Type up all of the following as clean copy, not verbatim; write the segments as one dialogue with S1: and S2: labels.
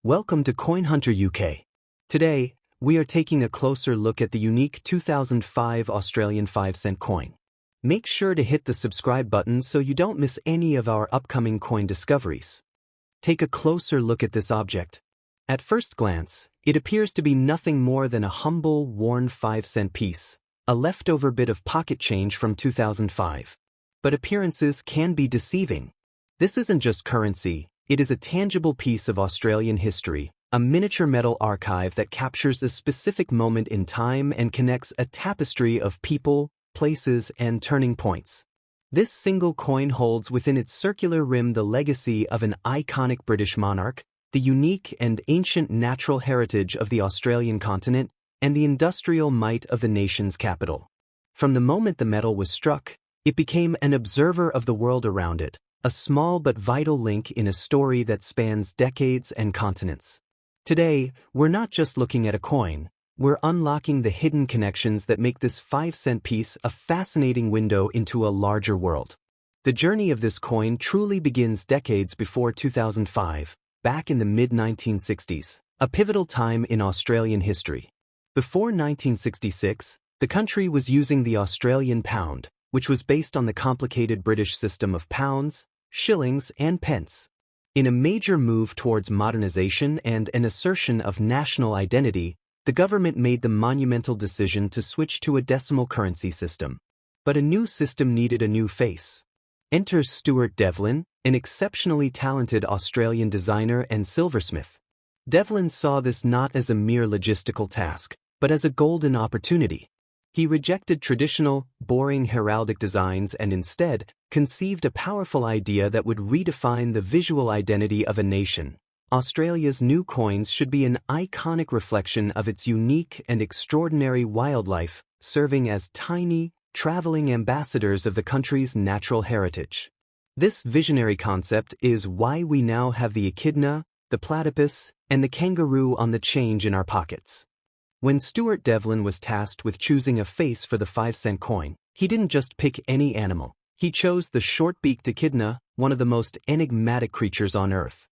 S1: Welcome to Coin Hunter UK. Today, we are taking a closer look at the unique 2005 Australian 5-cent coin. Make sure to hit the subscribe button so you don't miss any of our upcoming coin discoveries. Take a closer look at this object. At first glance, it appears to be nothing more than a humble, worn 5-cent piece, a leftover bit of pocket change from 2005. But appearances can be deceiving. This isn't just currency. It is a tangible piece of Australian history, a miniature metal archive that captures a specific moment in time and connects a tapestry of people, places, and turning points. This single coin holds within its circular rim the legacy of an iconic British monarch, the unique and ancient natural heritage of the Australian continent, and the industrial might of the nation's capital. From the moment the metal was struck, it became an observer of the world around it, a small but vital link in a story that spans decades and continents. Today, we're not just looking at a coin, we're unlocking the hidden connections that make this 5-cent piece a fascinating window into a larger world. The journey of this coin truly begins decades before 2005, back in the mid-1960s, a pivotal time in Australian history. Before 1966, the country was using the Australian pound, which was based on the complicated British system of pounds, shillings, and pence. In a major move towards modernization and an assertion of national identity, the government made the monumental decision to switch to a decimal currency system. But a new system needed a new face. Enter Stuart Devlin, an exceptionally talented Australian designer and silversmith. Devlin saw this not as a mere logistical task, but as a golden opportunity. He rejected traditional, boring heraldic designs and instead conceived a powerful idea that would redefine the visual identity of a nation. Australia's new coins should be an iconic reflection of its unique and extraordinary wildlife, serving as tiny, traveling ambassadors of the country's natural heritage. This visionary concept is why we now have the echidna, the platypus, and the kangaroo on the change in our pockets. When Stuart Devlin was tasked with choosing a face for the 5-cent coin, he didn't just pick any animal. He chose the short-beaked echidna, one of the most enigmatic creatures on Earth.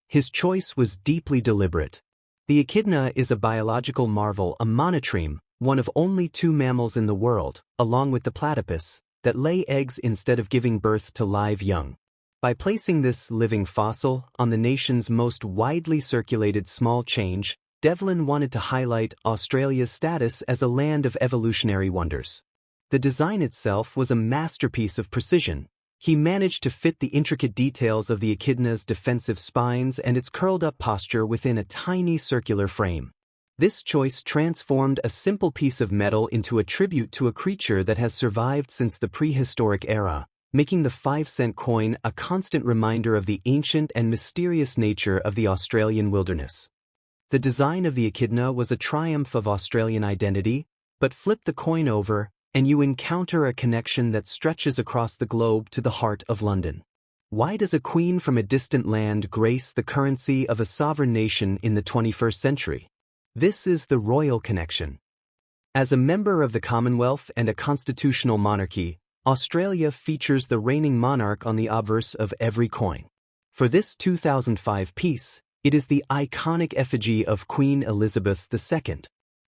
S1: His choice was deeply deliberate. The echidna is a biological marvel, a monotreme, one of only 2 mammals in the world, along with the platypus, that lay eggs instead of giving birth to live young. By placing this living fossil on the nation's most widely circulated small change, Devlin wanted to highlight Australia's status as a land of evolutionary wonders. The design itself was a masterpiece of precision. He managed to fit the intricate details of the echidna's defensive spines and its curled-up posture within a tiny circular frame. This choice transformed a simple piece of metal into a tribute to a creature that has survived since the prehistoric era, making the 5-cent coin a constant reminder of the ancient and mysterious nature of the Australian wilderness. The design of the echidna was a triumph of Australian identity, but flip the coin over, and you encounter a connection that stretches across the globe to the heart of London. Why does a queen from a distant land grace the currency of a sovereign nation in the 21st century? This is the royal connection. As a member of the Commonwealth and a constitutional monarchy, Australia features the reigning monarch on the obverse of every coin. For this 2005 piece, it is the iconic effigy of Queen Elizabeth II.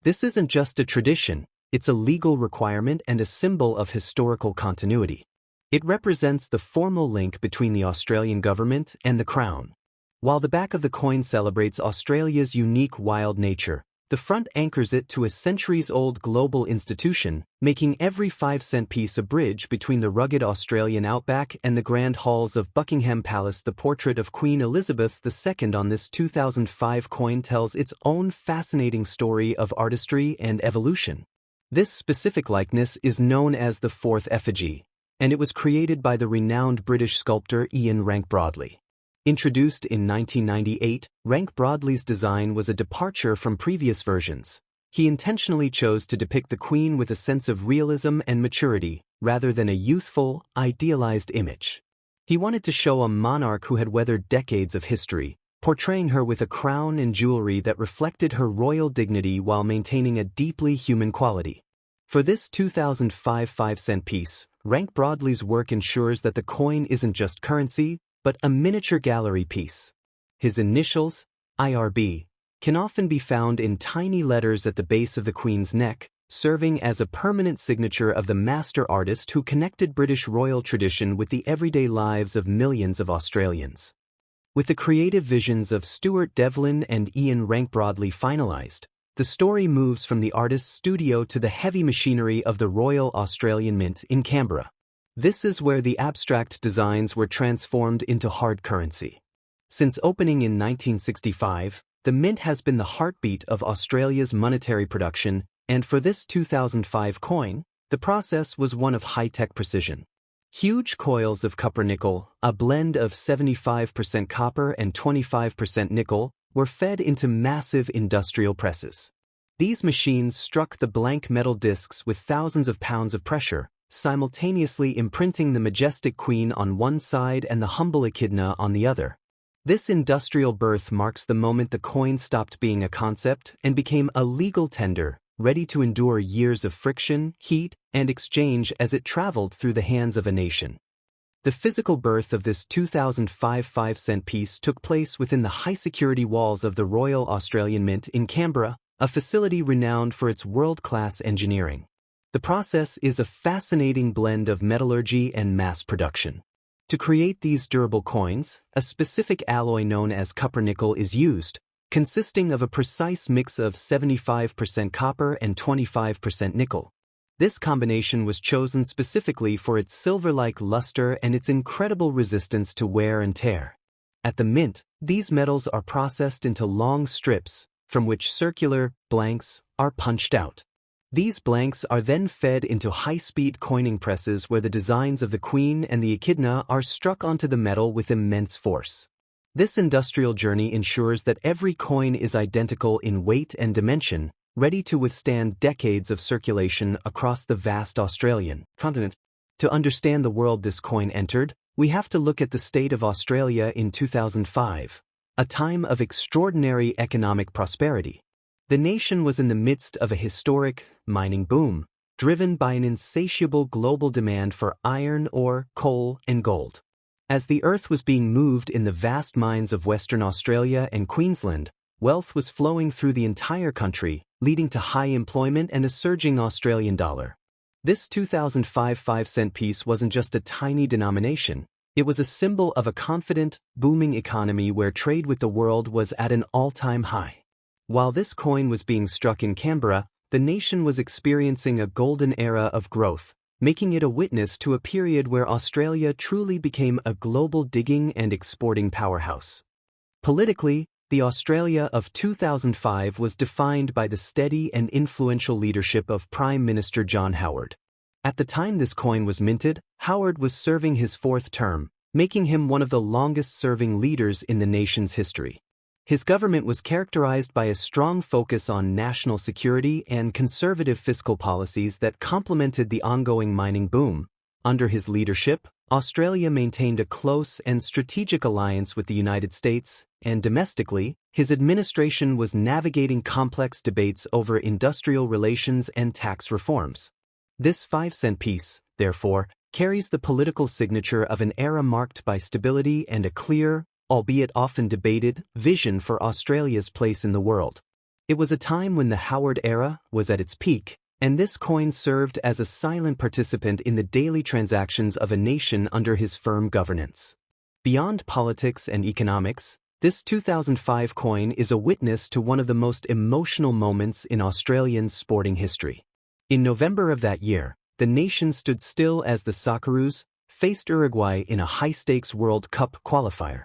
S1: This isn't just a tradition, it's a legal requirement and a symbol of historical continuity. It represents the formal link between the Australian government and the Crown. While the back of the coin celebrates Australia's unique wild nature, the front anchors it to a centuries-old global institution, making every 5-cent piece a bridge between the rugged Australian outback and the grand halls of Buckingham Palace. The portrait of Queen Elizabeth II on this 2005 coin tells its own fascinating story of artistry and evolution. This specific likeness is known as the 4th effigy, and it was created by the renowned British sculptor Ian Rank Broadley. Introduced in 1998, Rank Broadley's design was a departure from previous versions. He intentionally chose to depict the Queen with a sense of realism and maturity, rather than a youthful, idealized image. He wanted to show a monarch who had weathered decades of history, portraying her with a crown and jewelry that reflected her royal dignity while maintaining a deeply human quality. For this 2005 5-cent piece, Rank Broadley's work ensures that the coin isn't just currency, but a miniature gallery piece. His initials, IRB, can often be found in tiny letters at the base of the Queen's neck, serving as a permanent signature of the master artist who connected British royal tradition with the everyday lives of millions of Australians. With the creative visions of Stuart Devlin and Ian Rank broadly finalized, the story moves from the artist's studio to the heavy machinery of the Royal Australian Mint in Canberra. This is where the abstract designs were transformed into hard currency. Since opening in 1965, the Mint has been the heartbeat of Australia's monetary production, and for this 2005 coin, the process was one of high-tech precision. Huge coils of copper-nickel, a blend of 75% copper and 25% nickel, were fed into massive industrial presses. These machines struck the blank metal discs with thousands of pounds of pressure, simultaneously imprinting the majestic Queen on one side and the humble Echidna on the other. This industrial birth marks the moment the coin stopped being a concept and became a legal tender, ready to endure years of friction, heat, and exchange as it traveled through the hands of a nation. The physical birth of this 2005 5-cent piece took place within the high-security walls of the Royal Australian Mint in Canberra, a facility renowned for its world-class engineering. The process is a fascinating blend of metallurgy and mass production. To create these durable coins, a specific alloy known as copper-nickel is used, consisting of a precise mix of 75% copper and 25% nickel. This combination was chosen specifically for its silver-like luster and its incredible resistance to wear and tear. At the Mint, these metals are processed into long strips, from which circular blanks are punched out. These blanks are then fed into high-speed coining presses where the designs of the Queen and the Echidna are struck onto the metal with immense force. This industrial journey ensures that every coin is identical in weight and dimension, ready to withstand decades of circulation across the vast Australian continent. To understand the world this coin entered, we have to look at the state of Australia in 2005, a time of extraordinary economic prosperity. The nation was in the midst of a historic mining boom, driven by an insatiable global demand for iron ore, coal, and gold. As the earth was being moved in the vast mines of Western Australia and Queensland, wealth was flowing through the entire country, leading to high employment and a surging Australian dollar. This 2005 5-cent piece wasn't just a tiny denomination, it was a symbol of a confident, booming economy where trade with the world was at an all-time high. While this coin was being struck in Canberra, the nation was experiencing a golden era of growth, making it a witness to a period where Australia truly became a global digging and exporting powerhouse. Politically, the Australia of 2005 was defined by the steady and influential leadership of Prime Minister John Howard. At the time this coin was minted, Howard was serving his fourth term, making him one of the longest-serving leaders in the nation's history. His government was characterized by a strong focus on national security and conservative fiscal policies that complemented the ongoing mining boom. Under his leadership, Australia maintained a close and strategic alliance with the United States, and domestically, his administration was navigating complex debates over industrial relations and tax reforms. This 5-cent piece, therefore, carries the political signature of an era marked by stability and a clear, albeit often debated, vision for Australia's place in the world. It was a time when the Howard era was at its peak, and this coin served as a silent participant in the daily transactions of a nation under his firm governance. Beyond politics and economics, this 2005 coin is a witness to one of the most emotional moments in Australian sporting history. In November of that year, the nation stood still as the Socceroos faced Uruguay in a high-stakes World Cup qualifier.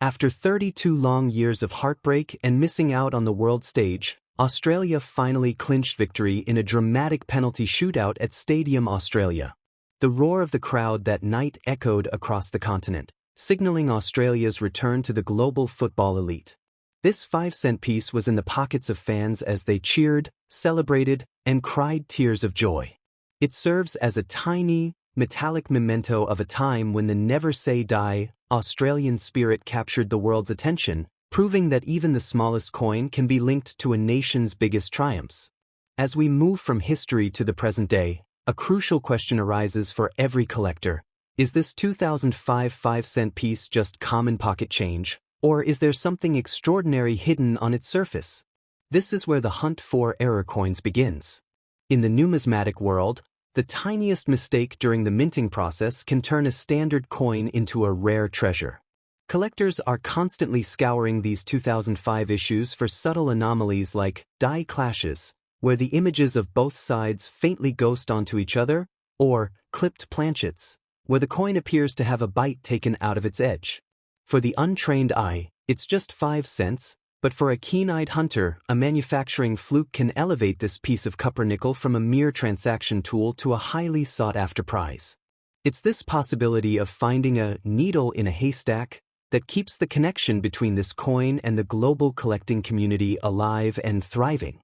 S1: After 32 long years of heartbreak and missing out on the world stage, Australia finally clinched victory in a dramatic penalty shootout at Stadium Australia. The roar of the crowd that night echoed across the continent, signaling Australia's return to the global football elite. This 5-cent piece was in the pockets of fans as they cheered, celebrated, and cried tears of joy. It serves as a tiny, metallic memento of a time when the never-say-die Australian spirit captured the world's attention, proving that even the smallest coin can be linked to a nation's biggest triumphs. As we move from history to the present day, a crucial question arises for every collector. Is this 2005 5-cent piece just common pocket change, Or is there something extraordinary hidden on its surface? This is where the hunt for error coins begins. In the numismatic world, the tiniest mistake during the minting process can turn a standard coin into a rare treasure. Collectors are constantly scouring these 2005 issues for subtle anomalies like die clashes, where the images of both sides faintly ghost onto each other, or clipped planchets, where the coin appears to have a bite taken out of its edge. For the untrained eye, it's just 5 cents, but for a keen-eyed hunter, a manufacturing fluke can elevate this piece of copper-nickel from a mere transaction tool to a highly sought-after prize. It's this possibility of finding a needle in a haystack that keeps the connection between this coin and the global collecting community alive and thriving.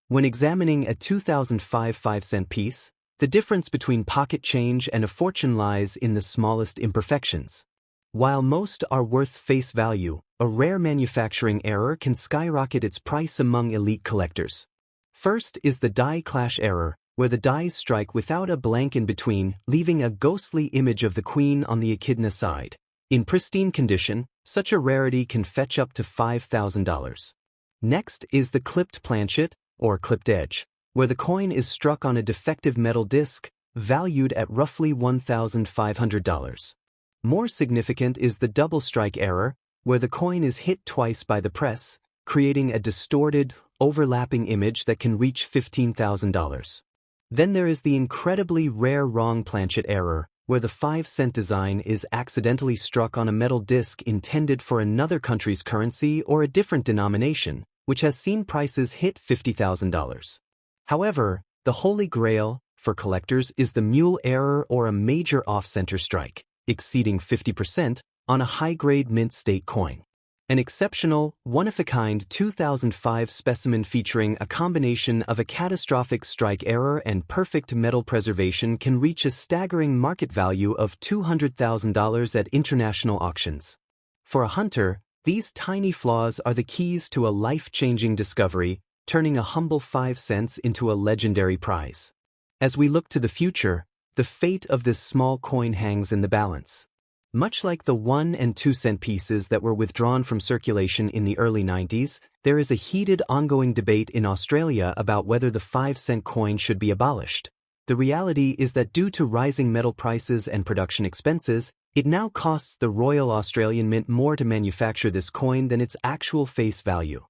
S1: When examining a 2005 5-cent piece, the difference between pocket change and a fortune lies in the smallest imperfections. While most are worth face value, a rare manufacturing error can skyrocket its price among elite collectors. First is the die clash error, where the dies strike without a blank in between, leaving a ghostly image of the queen on the echidna side. In pristine condition, such a rarity can fetch up to $5,000. Next is the clipped planchet, or clipped edge, where the coin is struck on a defective metal disc, valued at roughly $1,500. More significant is the double strike error, where the coin is hit twice by the press, creating a distorted, overlapping image that can reach $15,000. Then there is the incredibly rare wrong planchet error, where the 5-cent design is accidentally struck on a metal disc intended for another country's currency or a different denomination, which has seen prices hit $50,000. However, the holy grail for collectors is the mule error, or a major off-center strike, exceeding 50%, on a high-grade mint state coin. An exceptional, one-of-a-kind 2005 specimen featuring a combination of a catastrophic strike error and perfect metal preservation can reach a staggering market value of $200,000 at international auctions. For a hunter, these tiny flaws are the keys to a life-changing discovery, turning a humble 5 cents into a legendary prize. As we look to the future, the fate of this small coin hangs in the balance. Much like the 1 and 2 cent pieces that were withdrawn from circulation in the early 90s, there is a heated ongoing debate in Australia about whether the 5-cent coin should be abolished. The reality is that due to rising metal prices and production expenses, it now costs the Royal Australian Mint more to manufacture this coin than its actual face value.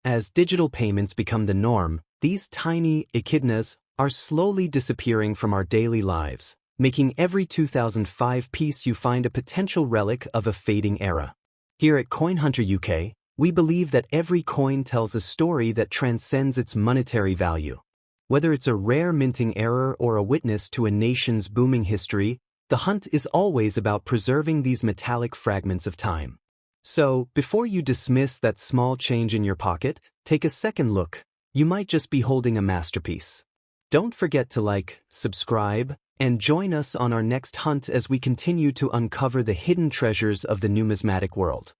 S1: As digital payments become the norm, these tiny echidnas are slowly disappearing from our daily lives, making every 2005 piece you find a potential relic of a fading era. Here at Coin Hunter UK, we believe that every coin tells a story that transcends its monetary value. Whether it's a rare minting error or a witness to a nation's booming history, the hunt is always about preserving these metallic fragments of time. So, before you dismiss that small change in your pocket, take a second look. You might just be holding a masterpiece. Don't forget to like, subscribe, and join us on our next hunt as we continue to uncover the hidden treasures of the numismatic world.